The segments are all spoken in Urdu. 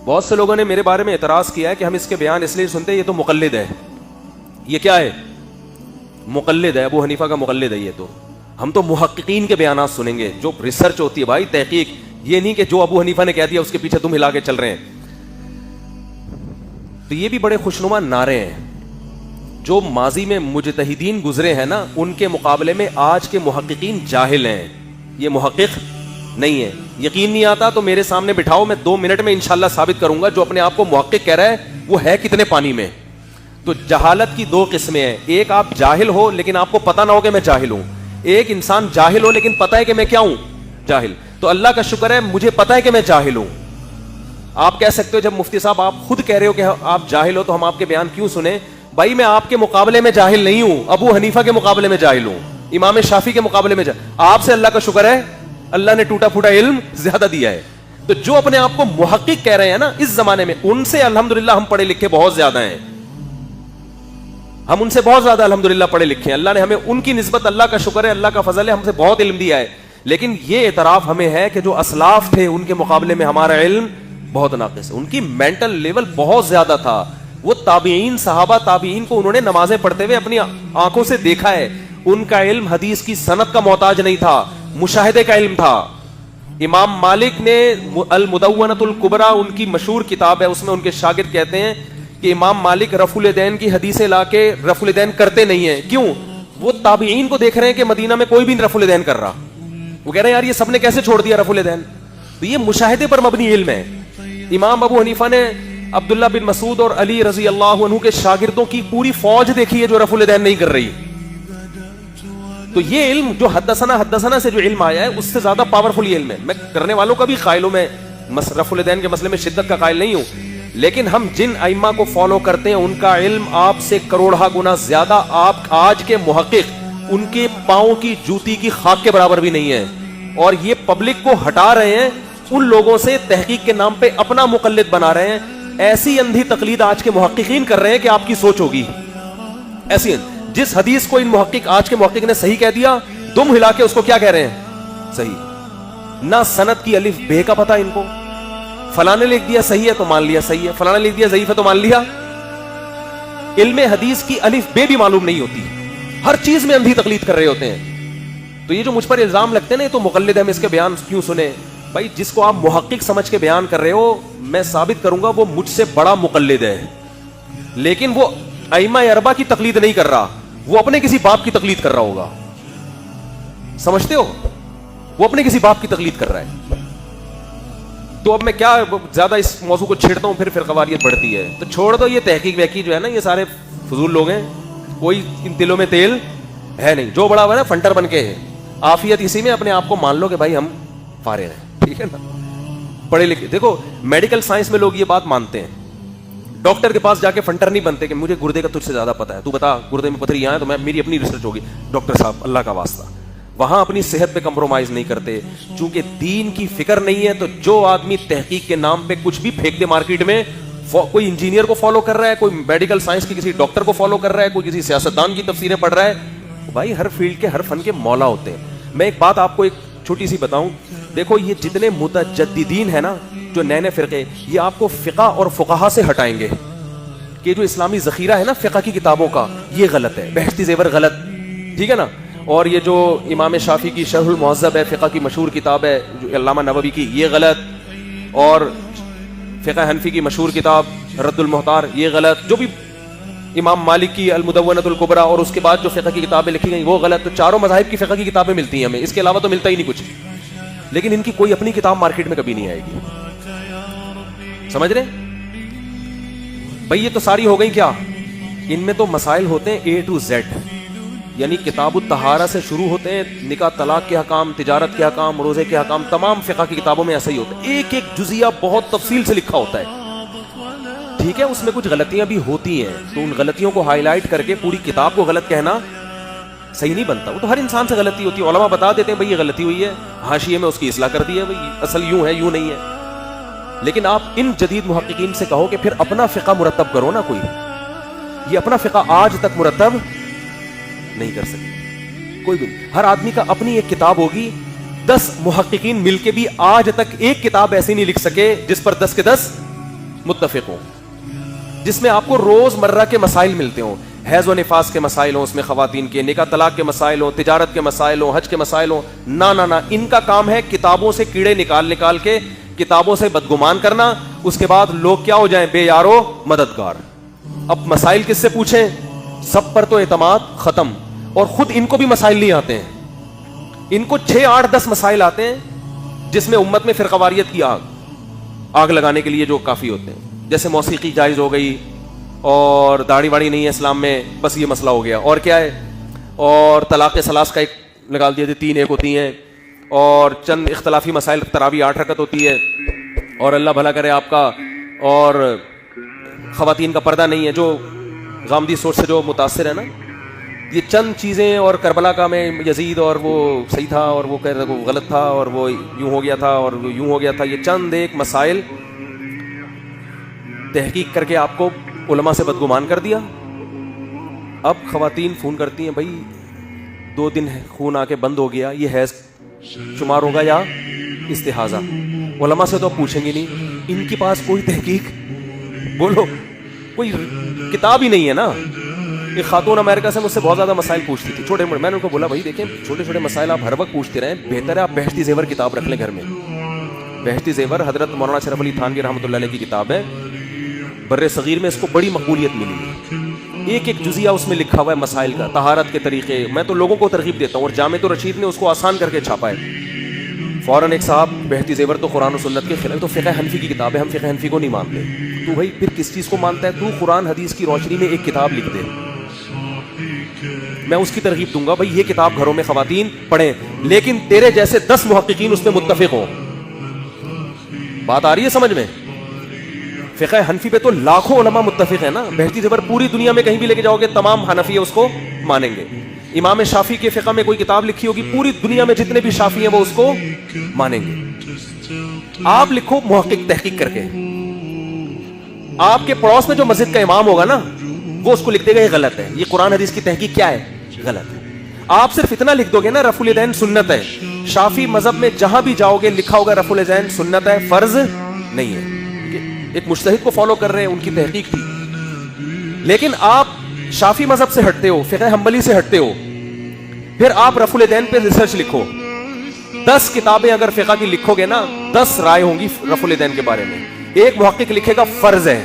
بہت سے لوگوں نے میرے بارے میں اعتراض کیا ہے کہ ہم اس کے بیان اس لیے سنتے ہیں یہ تو مقلد ہے. یہ کیا ہے؟ مقلد ہے, ابو حنیفہ کا مقلد ہے. یہ تو ہم تو محققین کے بیانات سنیں گے, جو ریسرچ ہوتی ہے بھائی, تحقیق. یہ نہیں کہ جو ابو حنیفہ نے کہہ دیا اس کے پیچھے تم ہلا کے چل رہے ہیں. تو یہ بھی بڑے خوشنما نعرے ہیں. جو ماضی میں مجتہدین گزرے ہیں نا, ان کے مقابلے میں آج کے محققین جاہل ہیں. یہ محقق نہیں ہے. یقین نہیں آتا تو میرے سامنے بٹھاؤ, میں 2 منٹ میں انشاءاللہ ثابت کروں گا جو اپنے آپ کو محقق کہہ رہا ہے وہ ہے کتنے پانی میں. تو جہالت کی 2 قسمیں ہیں. ایک آپ جاہل ہو لیکن آپ کو پتہ نہ ہو کہ میں جاہل ہوں. ایک انسان جاہل ہو لیکن پتہ ہے کہ میں کیا ہوں, جاہل. تو اللہ کا شکر ہے مجھے پتہ ہے کہ میں جاہل ہوں. آپ کہہ سکتے ہو جب مفتی صاحب آپ خود کہہ رہے ہو کہ آپ جاہل ہو تو ہم آپ کے بیان کیوں سنیں. بھائی میں آپ کے مقابلے میں جاہل نہیں ہوں, ابو حنیفہ کے مقابلے میں جاہل ہوں, امام شافعی کے مقابلے میں آپ سے اللہ کا شکر ہے اللہ نے ٹوٹا پھوٹا علم زیادہ دیا ہے. تو جو اپنے آپ کو محقق کہہ رہے ہیں نا اس زمانے میں, ان سے الحمدللہ ہم پڑھے لکھے بہت زیادہ ہیں. ہم ان سے بہت زیادہ الحمدللہ پڑھے لکھے ہیں. اللہ نے ہمیں ان کی نسبت, اللہ کا شکر ہے, اللہ کا فضل ہے, ہم سے بہت علم دیا ہے. لیکن یہ اعتراف ہمیں ہے کہ جو اسلاف تھے ان کے مقابلے میں ہمارا علم بہت ناقص ہے. ان کی مینٹل لیول بہت زیادہ تھا. وہ تابعین, صحابہ تابعین کو انہوں نے نمازیں پڑھتے ہوئے اپنی آنکھوں سے دیکھا ہے. ان کا علم حدیث کی سند کا محتاج نہیں تھا, مشاہدے کا علم تھا. امام مالک نے المدونۃ الکبریٰ ان کی مشہور کتاب ہے, اس میں ان کے شاگرد کہتے ہیں کہ امام مالک رفع الیدین کی حدیثیں لا کے رفع الیدین کرتے نہیں ہیں. کیوں؟ وہ تابعین کو دیکھ رہے ہیں کہ مدینہ میں کوئی بھی رفع الیدین کر رہا. وہ کہہ رہے ہیں یار یہ سب نے کیسے چھوڑ دیا رفع الیدین. تو یہ مشاہدے پر مبنی علم ہے. امام ابو حنیفہ نے عبداللہ بن مسعود اور علی رضی اللہ عنہ کے شاگردوں کی پوری فوج دیکھی ہے جو رفع الیدین نہیں کر رہی. تو یہ علم جو حدثنا سے جو علم آیا ہے اس سے زیادہ پاورفل یہ علم ہے. میں کرنے والوں کا بھی قائل ہوں, میں رفع الیدین کے مسئلے میں شدت کا قائل نہیں ہوں, لیکن ہم جن ائمہ کو فالو کرتے ہیں ان کا علم آپ سے کروڑہ گنا زیادہ. آپ آج کے محقق ان کے پاؤں کی جوتی کی خاک کے برابر بھی نہیں ہے. اور یہ پبلک کو ہٹا رہے ہیں, ان لوگوں سے تحقیق کے نام پہ اپنا مقلد بنا رہے ہیں. ایسی اندھی تقلید آج کے محققین کر رہے ہیں کہ آپ کی سوچ ہوگی ایسی. جس حدیث کو ان محقق, آج کے محقق نے صحیح کہہ دیا, دم ہلا کے اس کو کیا کہہ رہے ہیں صحیح. نہ سند کی الف بے کا پتہ ان کو. فلاں نے لکھ دیا صحیح ہے تو مان لیا صحیح ہے, فلاں نے لکھ دیا ضعیف ہے تو مان لیا. علم حدیث کی الف بے بھی معلوم نہیں ہوتی, ہر چیز میں اندھی تقلید کر رہے ہوتے ہیں. تو یہ جو مجھ پر الزام لگتے ہیں نا یہ تو مقلد ہے, ہم اس کے بیان کیوں سنیں. بھائی جس کو آپ محقق سمجھ کے بیان کر رہے ہو, میں ثابت کروں گا وہ مجھ سے بڑا مقلد ہے, لیکن وہ ائمہ اربعہ کی تقلید نہیں کر رہا, وہ اپنے کسی باپ کی تقلید کر رہا ہوگا. سمجھتے ہو, وہ اپنے کسی باپ کی تقلید کر رہا ہے. تو اب میں کیا زیادہ اس موضوع کو چھیڑتا ہوں, پھر فرقواریت بڑھتی ہے. تو چھوڑ دو یہ تحقیق وحقیق جو ہے نا, یہ سارے فضول لوگ ہیں, کوئی ان دلوں میں تیل ہے نہیں. جو بڑا ہوا ہے نا فنٹر بن کے ہے, عافیت اسی میں. اپنے آپ کو مان لو کہ بھائی ہم فارغ ہیں, ٹھیک ہے نا, پڑھے لکھے. دیکھو میڈیکل سائنس میں لوگ یہ بات مانتے ہیں, ڈاکٹر کے پاس جا کے فنٹر نہیں بنتے کہ مجھے گردے کا تجھ سے زیادہ پتا ہے, تو بتا گردے میں پتھری یہاں ہے تو میں میری اپنی ریسرچ ہوگی. ڈاکٹر صاحب اللہ کا واسطہ, وہاں اپنی صحت پہ کمپرومائز نہیں کرتے. چونکہ دین کی فکر نہیں ہے تو جو آدمی تحقیق کے نام پہ کچھ بھی پھینک دے مارکیٹ میں, کوئی انجینئر کو فالو کر رہا ہے, کوئی میڈیکل سائنس کی کسی ڈاکٹر کو فالو کر رہا ہے, کوئی کسی سیاستدان کی تفسیریں پڑھ رہا ہے. بھائی ہر فیلڈ کے ہر فن کے مولا ہوتے ہیں. میں ایک بات آپ کو ایک چھوٹی سی بتاؤں, دیکھو یہ جتنے متجددین ہیں نا, جو نئے نئے فرقے, یہ آپ کو فقہ اور فقہا سے ہٹائیں گے کہ جو اسلامی ذخیرہ ہے نا فقہ کی کتابوں کا, یہ غلط ہے. بہشتی زیور غلط, ٹھیک ہے نا. اور یہ جو امام شافعی کی شرح المہذب ہے, فقہ کی مشہور کتاب ہے جو علامہ نووی کی, یہ غلط. اور فقہ حنفی کی مشہور کتاب رد المحتار, یہ غلط. جو بھی امام مالک کی المدونۃ الکبریٰ اور اس کے بعد جو فقہ کی کتابیں لکھی گئیں وہ غلط. تو چاروں مذاہب کی فقہ کی کتابیں ملتی ہیں ہمیں, اس کے علاوہ تو ملتا ہی نہیں کچھ. لیکن ان کی کوئی اپنی کتاب مارکیٹ میں کبھی نہیں آئے گی. سمجھ رہے بھائی, یہ تو ساری ہو گئی کیا, ان میں تو مسائل ہوتے ہیں A to Z, یعنی کتاب الطہارہ سے شروع ہوتے ہیں, نکاح طلاق کے احکام, تجارت کے احکام, روزے کے احکام, تمام فقہ کی کتابوں میں ایسا ہی ہوتا ہے. ایک ایک جزیہ بہت تفصیل سے لکھا ہوتا ہے, ٹھیک ہے. اس میں کچھ غلطیاں بھی ہوتی ہیں, تو ان غلطیوں کو ہائی لائٹ کر کے پوری کتاب کو غلط کہنا صحیح نہیں بنتا. وہ تو ہر انسان سے غلطی ہوتی ہے, علماء بتا دیتے ہیں بھائی یہ غلطی ہوئی ہے, حاشیے میں اس کی اصلاح کر دی ہے, بھائی اصل یوں ہے یوں نہیں ہے. لیکن آپ ان جدید محققین سے کہو کہ پھر اپنا فقہ مرتب کرو نا. کوئی یہ اپنا فقہ آج تک مرتب نہیں کر سکے کوئی بھی. ہر آدمی کا اپنی ایک کتاب ہوگی, 10 محققین مل کے بھی آج تک ایک کتاب ایسی نہیں لکھ سکے جس پر 10 کے 10 متفق ہوں, جس میں آپ کو روز مرہ کے مسائل ملتے ہوں, حیض و نفاس کے مسائل ہوں, اس میں خواتین کے نکاح طلاق کے مسائل ہوں, تجارت کے مسائل ہوں, حج کے مسائل ہوں. نہ ان کا کام ہے کتابوں سے کیڑے نکال کے کتابوں سے بدگمان کرنا, اس کے بعد لوگ کیا ہو جائیں, بے یارو مددگار. اب مسائل کس سے پوچھیں؟ سب پر تو اعتماد ختم, اور خود ان کو بھی مسائل نہیں آتے ہیں. ان کو 6 8 10 مسائل آتے ہیں جس میں امت میں فرقہ واریت کی آگ لگانے کے لیے جو کافی ہوتے ہیں. جیسے موسیقی جائز ہو گئی, اور داڑھی واڑی نہیں ہے اسلام میں, بس یہ مسئلہ ہو گیا. اور کیا ہے, اور طلاق ثلاث کا ایک نکال دیا, 3 ایک ہوتی ہیں, اور چند اختلافی مسائل, تراویح 8 رکعت ہوتی ہے, اور اللہ بھلا کرے آپ کا, اور خواتین کا پردہ نہیں ہے, جو غامدی سوچ سے جو متاثر ہے نا, یہ چند چیزیں. اور کربلا کا میں یزید اور وہ صحیح تھا, اور وہ کہہ رہے وہ غلط تھا, اور وہ یوں ہو گیا تھا, اور وہ یوں ہو گیا تھا. یہ چند ایک مسائل تحقیق کر کے آپ کو علماء سے بدگمان کر دیا. اب خواتین فون کرتی ہیں, بھائی 2 دن خون آ کے بند ہو گیا, یہ حیض شمار ہوگا یا استحاضہ؟ علماء سے تو پوچھیں گے نہیں, ان کے پاس کوئی تحقیق, بولو کوئی کتاب ہی نہیں ہے نا. ایک خاتون امریکہ سے مجھ سے بہت زیادہ مسائل پوچھتی تھی, چھوٹے موٹے. میں نے ان کو بولا بھائی دیکھیں, چھوٹے چھوٹے مسائل آپ ہر وقت پوچھتے رہیں, بہتر ہے آپ بہشتی زیور کتاب رکھ لیں گھر میں. بہشتی زیور حضرت مولانا شرف علی تھانوی رحمۃ اللہ علیہ کی کتاب ہے, بر صغیر میں اس کو بڑی مقبولیت ملی ہے. ایک ایک جزیہ اس میں لکھا ہوا ہے مسائل کا, طہارت کے طریقے. میں تو لوگوں کو ترغیب دیتا ہوں, اور جامع الرشید نے اس کو آسان کر کے چھاپا ہے. فوراً ایک صاحب, بہشتی زیور تو قرآن و سنت کے خلاف, تو فقہ حنفی کی کتاب ہے, ہم فقہ حنفی کو نہیں مانتے. تو بھائی پھر کس چیز کو مانتا ہے تو؟ قرآن حدیث کی روشنی میں ایک کتاب لکھ دے, میں اس کی ترغیب دوں گا, بھائی یہ کتاب گھروں میں خواتین پڑھیں, لیکن تیرے جیسے 10 محققین اس میں متفق ہوں. بات آ رہی ہے سمجھ میں؟ فقہ حنفی پہ تو لاکھوں علماء متفق ہیں نا. بہشتی زیور پوری دنیا میں کہیں بھی لے کے جاؤ گے, تمام حنفی اس کو مانیں گے. امام شافعی کے فقہ میں کوئی کتاب لکھی ہوگی, پوری دنیا میں جتنے بھی شافعی ہیں وہ اس کو مانیں گے. آپ لکھو محقق تحقیق کر کے, آپ کے پڑوس میں جو مسجد کا امام ہوگا نا, وہ اس کو لکھ دے گا یہ غلط ہے, یہ قرآن حدیث کی تحقیق کیا ہے, غلط ہے. آپ صرف اتنا لکھ دو گے نا, رفع الیدین سنت ہے. شافعی مذہب میں جہاں بھی جاؤ گے لکھا ہوگا رفع الیدین سنت ہے, فرض نہیں ہے. ایک مجتہد کو فالو کر رہے ہیں, ان کی تحقیق تھی. لیکن آپ شافعی مذہب سے ہٹتے ہو, فقہ حنبلی سے ہٹتے ہو, پھر آپ رفع الیدین پہ ریسرچ لکھو. 10 کتابیں اگر فقہ کی لکھو گے نا, 10 رائے ہوں گی رفع الیدین کے بارے میں. ایک محقق لکھے گا فرض ہے,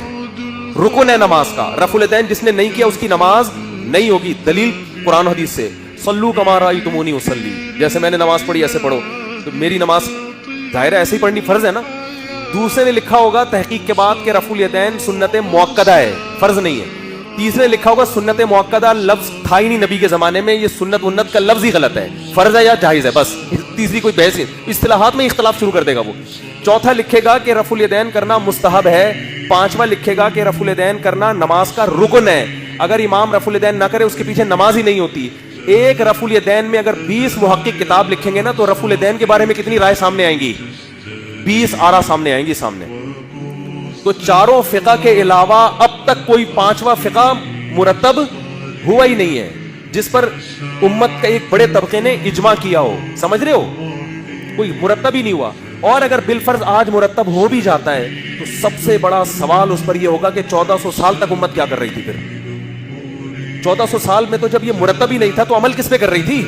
رکن ہے نماز کا, رفع الیدین جس نے نہیں کیا اس کی نماز نہیں ہوگی. دلیل قرآن و حدیث سے, صلو کما رأیتمونی اصلی, جیسے میں نے نماز پڑھی ایسے پڑھو. تو میری نماز ظاہر ہے ایسے ہی پڑھنی فرض ہے نا. دوسرے نے لکھا ہوگا تحقیق کے بعد کہ رفع الیدین سنت مؤکدہ ہے, فرض نہیں ہے. تیسرے نے لکھا ہوگا سنت مؤکدہ لفظ تھا ہی نہیں نبی کے زمانے میں, یہ سنت ونت کا لفظ ہی غلط ہے, فرض ہے یا جائز ہے, بس. تیسری کوئی بحث, اصطلاحات میں اختلاف شروع کر دے گا وہ. چوتھا لکھے گا کہ رفع الیدین کرنا مستحب ہے. پانچواں لکھے گا کہ رفع الیدین کرنا نماز کا رکن ہے, اگر امام رفع الیدین نہ کرے اس کے پیچھے نماز ہی نہیں ہوتی. ایک رفع الیدین میں اگر 20 محقق کتاب لکھیں گے نا, تو رفع الیدین کے بارے میں کتنی رائے سامنے آئیں گی؟ 20 آرا سامنے آئیں گی سامنے. تو چاروں فقہ کے علاوہ اب تک کوئی 5واں فقہ مرتب ہوا ہی نہیں ہے جس پر امت کا ایک بڑے طبقے نے اجماع کیا ہو. سمجھ رہے ہو؟ کوئی مرتب ہی نہیں ہوا. اور اگر بالفرض آج مرتب ہو بھی جاتا ہے تو سب سے بڑا سوال اس پر یہ ہوگا کہ 1400 سال تک امت کیا کر رہی تھی؟ پھر 1400 سال میں تو جب یہ مرتب ہی نہیں تھا تو عمل کس پہ کر رہی تھی؟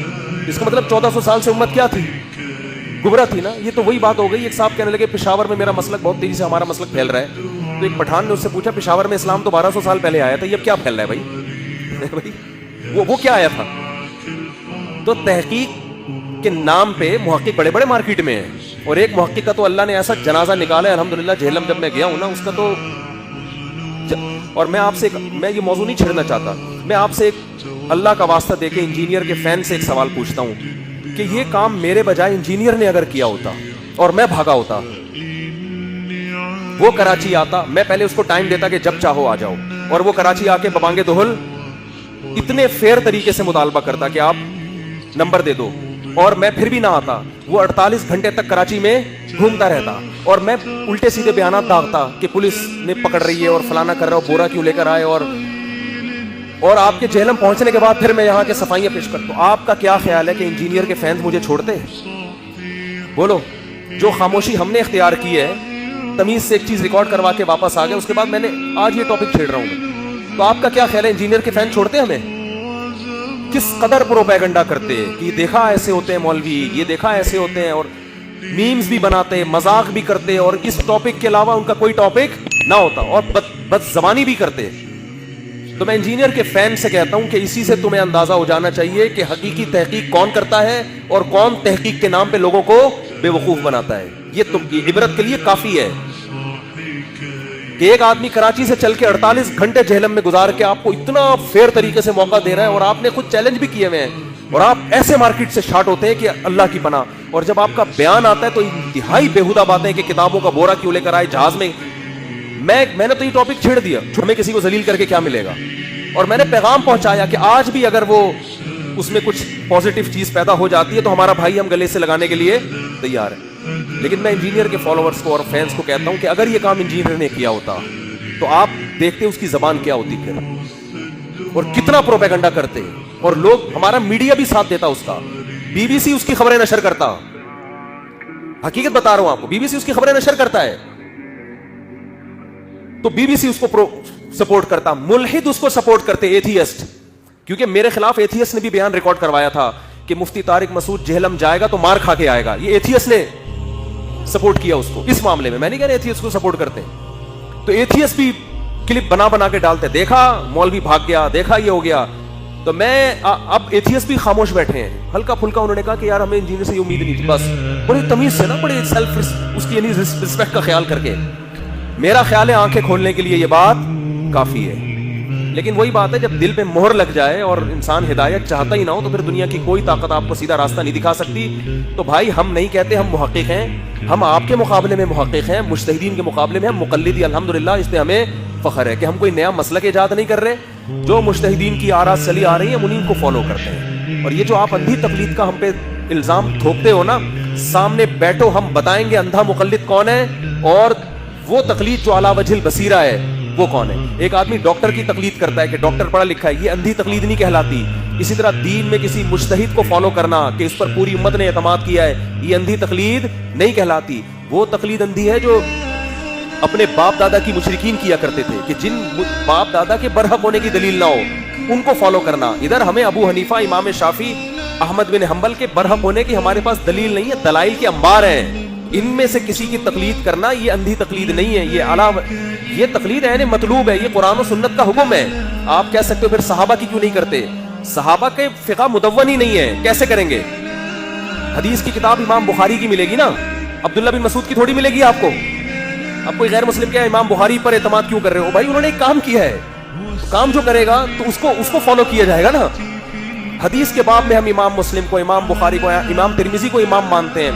اس کا مطلب 1400 سال سے امت کیا تھی؟ گمراہ تھی نا. یہ تو وہی بات ہو گئی. ایک صاحب کہنے لگے پشاور میں میرا مسلک بہت تیزی سے ہمارا مسلک پھیل رہا ہے. تو ایک پٹھان نے اس سے پوچھا پشاور میں اسلام تو 1200 سال پہلے آیا تھا, یہ اب کیا پھیل رہا ہے بھائی؟ وہ کیا آیا تھا؟ تو تحقیق کے نام پہ محقق بڑے بڑے مارکیٹ میں ہیں, اور ایک محقق کا تو اللہ نے ایسا جنازہ نکالا ہے الحمدللہ. جہلم جب میں گیا ہوں نا اس کا تو, اور میں آپ سے میں یہ موضوع نہیں چھیڑنا چاہتا, میں آپ سے ایک اللہ کا واسطہ دے کے انجینئر کے فین سے ایک سوال پوچھتا ہوں کہ یہ کام میرے بجائے انجینئر نے اگر کیا ہوتا اور میں بھاگا ہوتا, وہ کراچی آتا, میں پہلے اس کو ٹائم دیتا کہ جب چاہو آ جاؤ, اور وہ کراچی آ کے ببانگے دہل اتنے فیئر طریقے سے مطالبہ کرتا کہ آپ نمبر دے دو, اور میں پھر بھی نہ آتا. وہ 48 گھنٹے تک کراچی میں گھومتا رہتا, اور میں الٹے سیدھے بیانات داغتا کہ پولیس نے پکڑ رہی ہے اور فلانا کر رہا ہو, بورا کیوں لے کر آئے, اور آپ کے جہلم پہنچنے کے بعد پھر میں یہاں کے صفائیاں پیش کرتا ہوں. آپ کا کیا خیال ہے کہ انجینئر کے فینس مجھے چھوڑتے؟ بولو. جو خاموشی ہم نے اختیار کی ہے تمیز سے ایک چیز ریکارڈ کروا کے واپس آ گئے. اس کے بعد میں نے آج یہ ٹاپک چھیڑ رہا ہوں میں. تو آپ کا کیا خیال ہے, انجینئر کے فین چھوڑتے ہیں ہمیں؟ کس قدر پروپیگنڈا کرتے ہیں کہ یہ دیکھا ایسے ہوتے ہیں مولوی, یہ دیکھا ایسے ہوتے ہیں, اور میمز بھی بناتے ہیں, مذاق بھی کرتے, اور اس ٹاپک کے علاوہ ان کا کوئی ٹاپک نہ ہوتا, اور بد زبانی بھی کرتے. تو میں انجینئر کے فین سے کہتا ہوں کہ اسی سے تمہیں اندازہ ہو جانا چاہیے کہ حقیقی تحقیق کون کرتا ہے اور کون تحقیق کے نام پہ لوگوں کو بے وقوف بناتا ہے. یہ تم کی عبرت کے لیے کافی ہے کہ ایک آدمی کراچی سے چل کے 48 گھنٹے جہلم میں گزار کے آپ کو اتنا فیئر طریقے سے موقع دے رہا ہے, اور آپ نے خود چیلنج بھی کیے ہوئے ہیں, اور آپ ایسے مارکیٹ سے شارٹ ہوتے ہیں کہ اللہ کی پناہ. اور جب آپ کا بیان آتا ہے تو انتہائی بےہودہ باتیں کہ کتابوں کا بورا کیوں لے کر آئے جہاز میں. میں نے تو یہ ٹاپک چھیڑ دیا, ہمیں کسی کو ذلیل کر کے کیا ملے گا, اور میں نے پیغام پہنچایا کہ آج بھی اگر وہ اس میں کچھ پازیٹیو چیز پیدا ہو جاتی ہے تو ہمارا بھائی ہم گلے سے لگانے کے لیے تیار ہے. لیکن میں انجینئر کے فالوورز کو اور فینس کو کہتا ہوں کہ اگر یہ کام انجینئر نے کیا ہوتا تو آپ دیکھتے اس کی زبان کیا ہوتی پھر, اور کتنا پروپیگنڈا کرتے, اور لوگ, ہمارا میڈیا بھی ساتھ دیتا اس کا. بی بی سی اس کی خبریں نشر کرتا, حقیقت بتا رہا ہوں آپ کو, بی بی سی اس کی خبریں نشر کرتا ہے, تو بی بی سی اس کو سپورٹ کرتا. ملحد اس کو سپورٹ کرتے, ایتھیسٹ, کیونکہ میرے خلاف ایتھیسٹ نے بھی بیان ریکارڈ کروایا تھا کہ مفتی طارق مسعود جہلم جائے گا تو مار کھا کے آئے گا. یہ ایتھیسٹ نے سپورٹ کیا اس کو اس معاملے میں نہیں کہہ رہا ایتھیسٹ کو سپورٹ کرتے. تو ایتھیسٹ بھی کلپ بنا کے ڈالتے, دیکھا مولوی بھاگ گیا, دیکھا یہ ہو گیا. تو میں اب ایتھیسٹ بھی خاموش بیٹھے ہیں, ہلکا پھلکا انہوں نے کہا کہ یار ہمیں انجینئر سے یہ امید نہیں تھی, بس بڑی تمیز سے نا, بڑے سیلف اس کی یعنی رسپیکٹ کا خیال کر کے. میرا خیال ہے آنکھیں کھولنے کے لیے یہ بات کافی ہے. لیکن وہی بات ہے, جب دل پہ مہر لگ جائے اور انسان ہدایت چاہتا ہی نہ ہو تو پھر دنیا کی کوئی طاقت آپ کو سیدھا راستہ نہیں دکھا سکتی. تو بھائی ہم نہیں کہتے ہم محقق ہیں, ہم آپ کے مقابلے میں محقق ہیں, مجتہدین کے مقابلے میں ہم مقلدی الحمدللہ. اس پہ ہمیں فخر ہے کہ ہم کوئی نیا مسلک ایجاد نہیں کر رہے, جو مجتہدین کی آراء چلی آ رہی ہیں ہم انہیں کو فالو کرتے ہیں. اور یہ جو آپ اندھی تقلید کا ہم پہ الزام تھوپتے ہو نا, سامنے بیٹھو ہم بتائیں گے اندھا مقلد کون ہے اور وہ تقلید جو علی وجہ البصیرہ ہے وہ کون ہے. ایک آدمی ڈاکٹر کی تقلید کرتا ہے کہ ڈاکٹر پڑھا لکھا ہے, یہ اندھی تقلید نہیں کہلاتی. اسی طرح دین میں کسی مجتہد کو فالو کرنا کہ اس پر پوری امت نے اعتماد کیا ہے, یہ اندھی تقلید نہیں کہلاتی. وہ تقلید اندھی ہے جو اپنے باپ دادا کی مشرکین کیا کرتے تھے, کہ جن باپ دادا کے برحق ہونے کی دلیل نہ ہو ان کو فالو کرنا. ادھر ہمیں ابو حنیفہ, امام شافعی, احمد بن حنبل کے برحق ہونے کی ہمارے پاس دلیل نہیں ہے, دلائل کے انبار ہیں. ان میں سے کسی کی تقلید کرنا یہ اندھی تقلید نہیں ہے, یہ تقلید ہے مطلوب ہے, یہ قرآن و سنت کا حکم ہے. آپ کہہ سکتے ہو پھر صحابہ کی کیوں نہیں کرتے, صحابہ کے فقہ مدون ہی نہیں ہے, کیسے کریں گے؟ حدیث کی کتاب امام بخاری کی ملے گی نا, عبداللہ بن مسعود کی تھوڑی ملے گی آپ کو. اب کوئی غیر مسلم کیا امام بخاری پر اعتماد کیوں کر رہے ہو؟ بھائی انہوں نے ایک کام کیا ہے, کام جو کرے گا تو اس کو فالو کیا جائے گا نا. حدیث کے باب میں ہم امام مسلم کو, امام بخاری کو, امام ترمذی کو امام مانتے ہیں,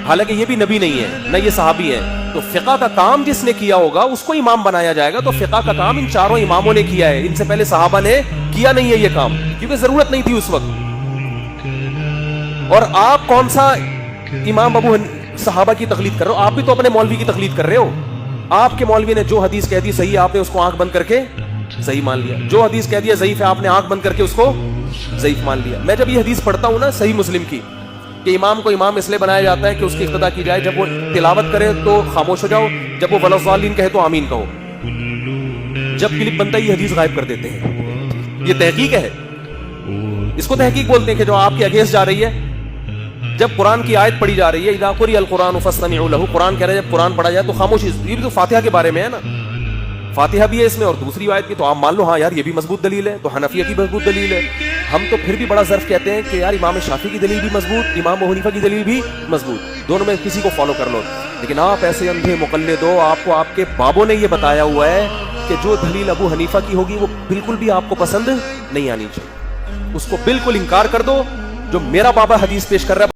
حالانکہ یہ بھی نبی نہیں ہے نہ یہ صحابی ہیں. تو فقہ کا کام جس نے کیا ہوگا اس کو امام بنایا جائے گا. تو فقہ کا کام ان چاروں اماموں نے کیا ہے, ان سے پہلے صحابہ نے کیا نہیں ہے یہ کام, کیونکہ ضرورت نہیں تھی اس وقت. اور آپ کون سا امام صحابہ کی تقلید کر رہے ہو؟ آپ بھی تو اپنے مولوی کی تقلید کر رہے ہو. آپ کے مولوی نے جو حدیث کہہ دی صحیح, آپ نے اس کو آنکھ بند کر کے صحیح مان لیا. جو حدیث کہہ دیا ضعیف ہے, آپ نے آنکھ بند کر کے اس کو ضعیف مان لیا. میں جب یہ حدیث پڑھتا ہوں نا صحیح مسلم کی, کہ امام کو امام اس لیے بنایا جاتا ہے کہ اس کی اقتدا کی جائے, جب وہ تلاوت کرے تو خاموش ہو جاؤ, جب وہ ولاضالین کہے تو آمین کہو, جب کلپ بنتا ہے یہ حدیث غائب کر دیتے ہیں. یہ تحقیق ہے, اس کو تحقیق بولتے ہیں کہ جو آپ کے اگینسٹ جا رہی ہے. جب قرآن کی آیت پڑھی جا رہی ہے, اذا قرئ القرآن فاستمعوا له, قرآن کہہ رہا ہے جب قرآن پڑھا جائے تو خاموشی. یہ بھی تو فاتحہ کے بارے میں ہے نا, فاتحہ بھی ہے اس میں اور دوسری آیت بھی, تو آپ مان لو ہاں یار یہ بھی مضبوط دلیل ہے, تو حنفیہ کی مضبوط دلیل ہے. ہم تو پھر بھی بڑا ظرف کہتے ہیں کہ یار امام شافعی کی دلیل بھی مضبوط, امام ابو حنیفہ کی دلیل بھی مضبوط, دونوں میں کسی کو فالو کر لو. لیکن آپ ایسے اندھے مقلد ہو, آپ کو آپ کے بابوں نے یہ بتایا ہوا ہے کہ جو دلیل ابو حنیفہ کی ہوگی وہ بالکل بھی آپ کو پسند نہیں آنی چاہیے, اس کو بالکل انکار کر دو. جو میرا بابا حدیث پیش کر رہا ہے